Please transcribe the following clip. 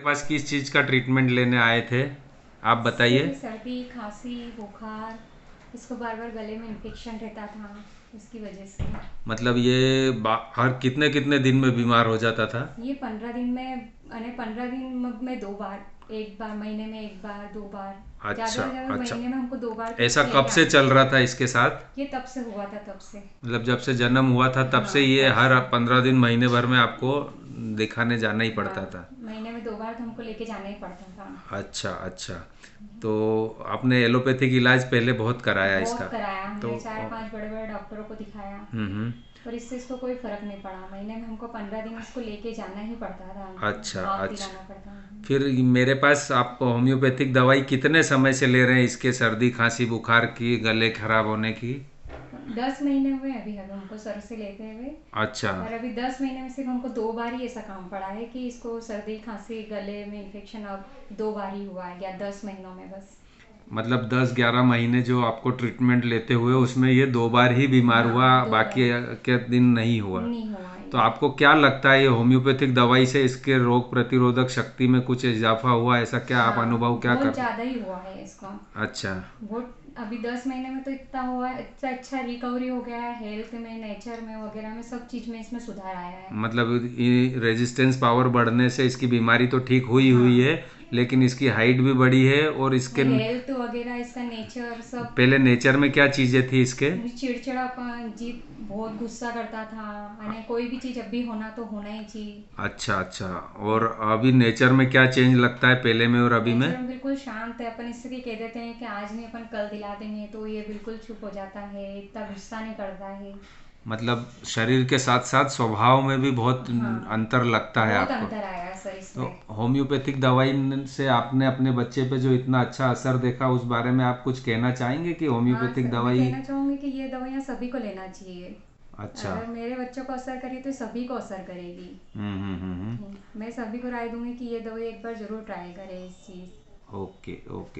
पास किस चीज़ का ट्रीटमेंट लेने आए थे, आप इसके बताइए। भी सर्दी खांसी बुखार, इसको बार बार गले में इन्फेक्शन रहता था, इसकी वजह से। मतलब ये हर कितने कितने दिन में बीमार हो जाता था? ये 15 दिन में, यानी 15 दिन में 2 बार, एक बार महीने में, एक बार, 2 बार, ज़्यादा अच्छा से ज़्यादा अच्छा। महीने में हमको 2 बार तो ऐसा इसको कब लेके से आना ही चल रहा पड़ता था था। इसके साथ? ये तब से हुआ था, तब से। मतलब जब से जन्म हुआ था तब से हाँ, ये तब हर से। 15 दिन महीने भर में आपको दिखाने जाना ही पड़ता हाँ, था? महीने में 2 बार तो हमको लेके जाना ही पड़ता था। अच्छा अच्छा। तो आपने एलोपैथिक इलाज पहले बहुत कराया बहुत इसका? कराया तो हमने, 4-5 बड़े बड़े डॉक्टरों को दिखाया, हम्म। पर इससे इसको कोई फर्क नहीं पड़ा। महीने में हमको 15 दिन इसको लेके जाना ही पड़ता था, हमको अच्छा भाग अच्छा। दिलाना पड़ता था। फिर मेरे पास आप होम्योपैथिक दवाई कितने समय से ले रहे हैं इसके सर्दी खांसी बुखार की, गले खराब होने की? 10 महीने हुए अभी हमको सर से लेते हुए। अच्छा। और अभी 10 महीने में सिर्फ हमको 2 बार ही ऐसा काम पड़ा है कि इसको सर्दी खांसी गले में इन्फेक्शन अब 2 बार ही हुआ है, या 10 महीनों में बस। मतलब 10-11 महीने जो आपको ट्रीटमेंट लेते हुए उसमें ये 2 बार ही बीमार हुआ, हाँ, दो बाकी बार के दिन नहीं हुआ? नहीं हुआ तो ये। आपको क्या लगता है ये होम्योपैथिक दवाई से इसके रोग प्रतिरोधक शक्ति में कुछ इजाफा हुआ, ऐसा क्या आप हाँ, अनुभव क्या बहुत कर? ज़्यादा ही हुआ है इसको। अच्छा। बहुत, अभी 10 महीने में तो इतना हुआ है, इतना अच्छा रिकवरी हो गया है, हेल्थ में, नेचर में वगैरह में, सब चीज़ में इसमें सुधार आया है। मतलब रेजिस्टेंस पावर बढ़ने से इसकी बीमारी तो ठीक हुई हुई हाँ, है, लेकिन इसकी हाइट भी बढ़ी है और इसके हेल्थ वगैरह, इसका नेचर सब। पहले नेचर में क्या चीजें थी इसके? चिड़चिड़ापन, जीत, बहुत गुस्सा करता था, यानी कोई भी चीज़ अभी होना तो होना ही चाहिए। अच्छा अच्छा। और अभी नेचर में क्या चेंज लगता है पहले में और अभी में? नेचर में बिल्कुल शांत है, अपन इससे कह देते हैं कि आज नहीं, अपन कल दिला देंगे, तो ये बिल्कुल चुप हो जाता है, इतना गुस्सा नहीं करता है। मतलब शरीर के साथ साथ स्वभाव में भी बहुत हाँ, अंतर लगता है बहुत आपको? अंतर आया है सर तो इसमें। होम्योपैथिक दवाई से आपने अपने बच्चे पे जो इतना अच्छा असर देखा उस बारे में आप कुछ कहना चाहेंगे कि हाँ होम्योपैथिक सर, मैं दवाई? कहना चाहूँगी कि ये दवाइयाँ सभी को लेना चाहिए। अच्छा। अगर मेरे बच्चों को असर करी तो सभी को असर करेगी। हम्म। मैं सभी को राय दूंगी कि ये दवाई एक बार ज़रूर ट्राई करें इस चीज़। Okay okay.